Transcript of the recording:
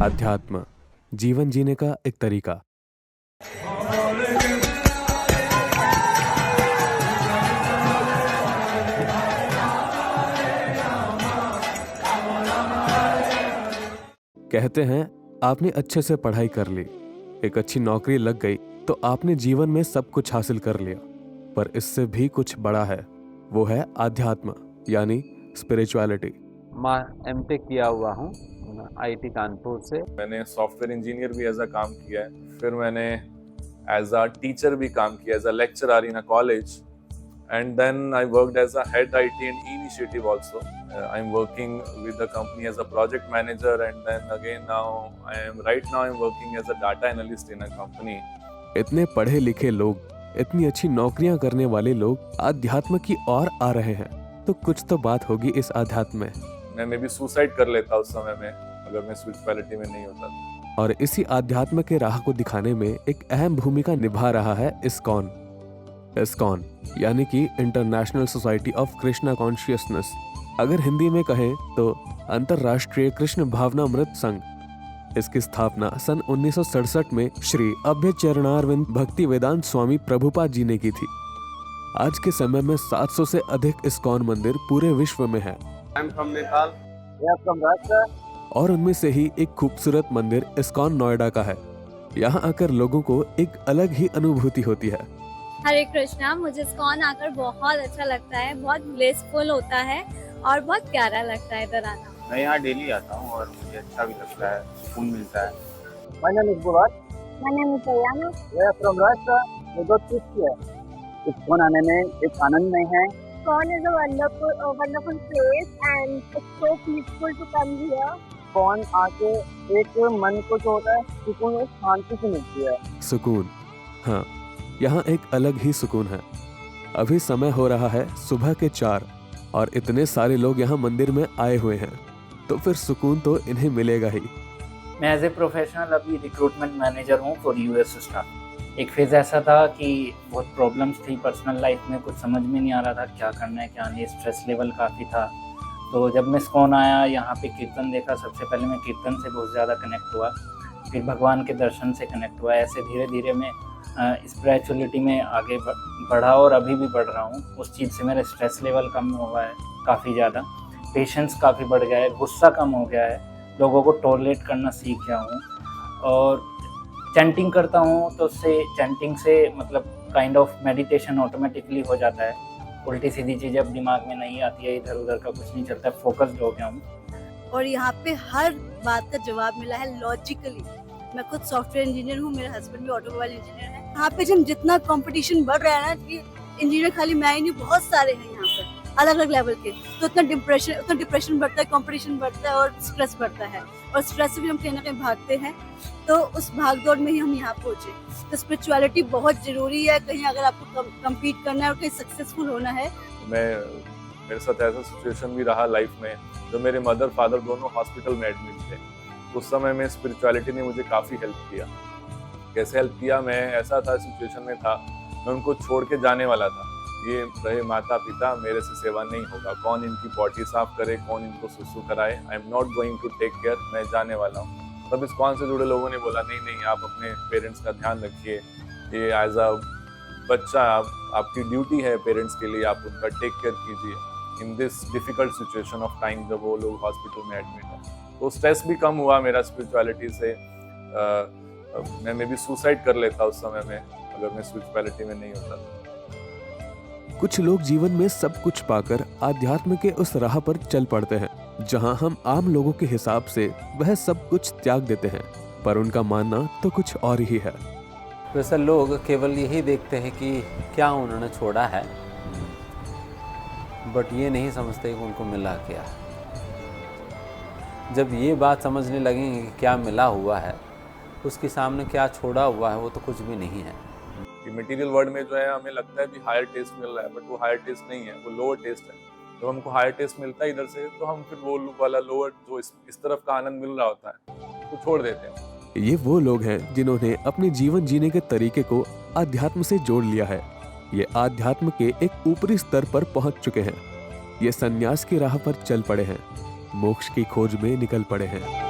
अध्यात्म, जीवन जीने का एक तरीका। कहते हैं आपने अच्छे से पढ़ाई कर ली, एक अच्छी नौकरी लग गई तो आपने जीवन में सब कुछ हासिल कर लिया। पर इससे भी कुछ बड़ा है, वो है आध्यात्म यानी स्पिरिचुअलिटी। मैं एमटेक किया हुआ हूँ आईटी कानपुर से। मैंने सॉफ्टवेयर इंजीनियर भी एज अ काम किया है, फिर मैंने एज अ टीचर भी काम किया, as a lecturer in a college, and then I worked as a head IT and initiative also. I am working with the company as a project manager, and then again now I am working as a data analyst in a company. इतने पढ़े लिखे लोग, इतनी अच्छी नौकरियां करने वाले लोग आध्यात्म की ओर आ रहे हैं, तो कुछ तो बात होगी इस आध्यात्म में। मैं मे भी सुसाइड कर लेता उस समय में अगर मैं स्पिरिचुअलिटी में नहीं होता था। और इसी आध्यात्म के राह को दिखाने में एक अहम भूमिका निभा रहा है इस्कॉन। इस्कॉन यानी कि international society of Krishna consciousness, अगर हिंदी में कहें तो अंतरराष्ट्रीय कृष्ण भावनामृत संघ। इसकी स्थापना सन 1967 में श्री अभय चरणारविंद भक्ति वेदांत स्वामी प्रभुपाद जी ने की थी। आज के समय में 700 से अधिक इस्कॉन मंदिर पूरे विश्व में है। और उनमें से ही एक खूबसूरत मंदिर इस्कॉन नोएडा का है। यहाँ आकर लोगों को एक अलग ही अनुभूति होती है। हरे कृष्णा, मुझे इस्कॉन आकर बहुत अच्छा लगता है, बहुत ब्लेसफुल होता है और बहुत प्यारा लगता है इधर आना। मैं यहाँ डेली आता हूँ और मुझे अच्छा भी लगता है, सुकून मिलता है। मैंने इस्कॉन आने में एक आनंद में है। ISKCON is a wonderful place and it's so peaceful to come here. ISKCON आके एक मन को जो होता है सुकून और शांति से मिलती है। सुकून, हाँ, यहाँ एक अलग ही सुकून है। अभी समय हो रहा है सुबह के 4 और इतने सारे लोग यहाँ मंदिर में आए हुए हैं, तो फिर सुकून तो इन्हें मिलेगा ही। मैं एज ए प्रोफेशनल अभी रिक्रूटमेंट मैनेजर हूँ फॉर यूएस स्टाफ। एक फेज़ ऐसा था कि बहुत प्रॉब्लम्स थी पर्सनल लाइफ में, कुछ समझ में नहीं आ रहा था क्या करना है क्या नहीं, स्ट्रेस लेवल काफ़ी था। तो जब मैं इस्कॉन आया, यहाँ पे कीर्तन देखा, सबसे पहले मैं कीर्तन से बहुत ज़्यादा कनेक्ट हुआ, फिर भगवान के दर्शन से कनेक्ट हुआ। ऐसे धीरे धीरे मैं स्पिरिचुअलिटी में आगे बढ़ा और अभी भी बढ़ रहा हूँ। उस चीज़ से मेरा स्ट्रेस लेवल कम हुआ है काफ़ी ज़्यादा, पेशेंस काफ़ी बढ़ गया है, गुस्सा कम हो गया है, लोगों को टॉलरेट करना सीख गया हूँ। और चैंटिंग करता हूँ तो उससे चैंटिंग से मतलब काइंड ऑफ मेडिटेशन ऑटोमेटिकली हो जाता है। उल्टी सीधी चीज़ें अब दिमाग में नहीं आती है, इधर उधर का कुछ नहीं चलता है, फोकस्ड हो गया हूँ। और यहाँ पे हर बात का जवाब मिला है लॉजिकली। मैं खुद सॉफ्टवेयर इंजीनियर हूँ, मेरे हस्बैंड भी ऑटोमोबाइल इंजीनियर है। यहाँ पे जब जितना कंपटीशन बढ़ रहा है ना, कि इंजीनियर खाली मैं ही नहीं, बहुत सारे हैं यहाँ पे अलग अलग लेवल के, तो उतना डिप्रेशन बढ़ता है, कंपटीशन बढ़ता है और स्ट्रेस बढ़ता है। और स्ट्रेस से भी हम कहीं ना कहीं भागते हैं, तो उस भागदौड़ में ही हम यहाँ पहुँचे। तो स्पिरिचुअलिटी बहुत जरूरी है कहीं अगर आपको कम्पीट करना है और कहीं सक्सेसफुल होना है। मेरे साथ ऐसा सिचुएशन भी रहा लाइफ में, जो मेरे मदर फादर दोनों हॉस्पिटल में एडमिट थे। उस समय में स्पिरिचुअलिटी ने मुझे काफ़ी हेल्प किया। कैसे हेल्प किया, मैं ऐसा था सिचुएशन में था, मैं उनको छोड़ के जाने वाला था। ये रहे माता पिता, मेरे से सेवा नहीं होगा, कौन इनकी पॉटी साफ करे, कौन इनको सुसु कराए, I am not going to take care, मैं जाने वाला हूँ। तब इस्कॉन से जुड़े लोगों ने बोला नहीं आप अपने पेरेंट्स का ध्यान रखिए, ये एज अ बच्चा आपकी ड्यूटी है पेरेंट्स के लिए, आप उनका टेक केयर कीजिए in this difficult situation of time जब वो लोग हॉस्पिटल में एडमिट हैं। तो स्ट्रेस भी कम हुआ मेरा स्पिरिचुअलिटी से। मैं मे भी सुसाइड कर लेता उस समय में अगर मैं स्पिरिचुअलिटी में नहीं होता था। कुछ लोग जीवन में सब कुछ पाकर आध्यात्म के उस राह पर चल पड़ते हैं, जहां हम आम लोगों के हिसाब से वह सब कुछ त्याग देते हैं, पर उनका मानना तो कुछ और ही है। वैसे लोग केवल यही देखते हैं कि क्या उन्होंने छोड़ा है, बट ये नहीं समझते कि उनको मिला क्या। जब ये बात समझने लगेंगे कि क्या मिला हुआ है, उसके सामने क्या छोड़ा हुआ है, वो तो कुछ भी नहीं है। मटेरियल वर्ल्ड में जो है हमें लगता है कि हायर टेस्ट मिल रहा है, बट वो हायर टेस्ट नहीं है, वो लोअर टेस्ट है। जब हमको हायर टेस्ट मिलता है इधर से, तो हम फिर वो वाला लोअर जो इस तरफ का आनंद मिल रहा होता है तो छोड़ देते हैं। ये वो लोग हैं जिन्होंने अपने जीवन जीने के तरीके को आध्यात्म से जोड़ लिया है। ये आध्यात्म के एक ऊपरी स्तर पर पहुंच चुके हैं। ये संन्यास की राह पर चल पड़े हैं, मोक्ष की खोज में निकल पड़े हैं।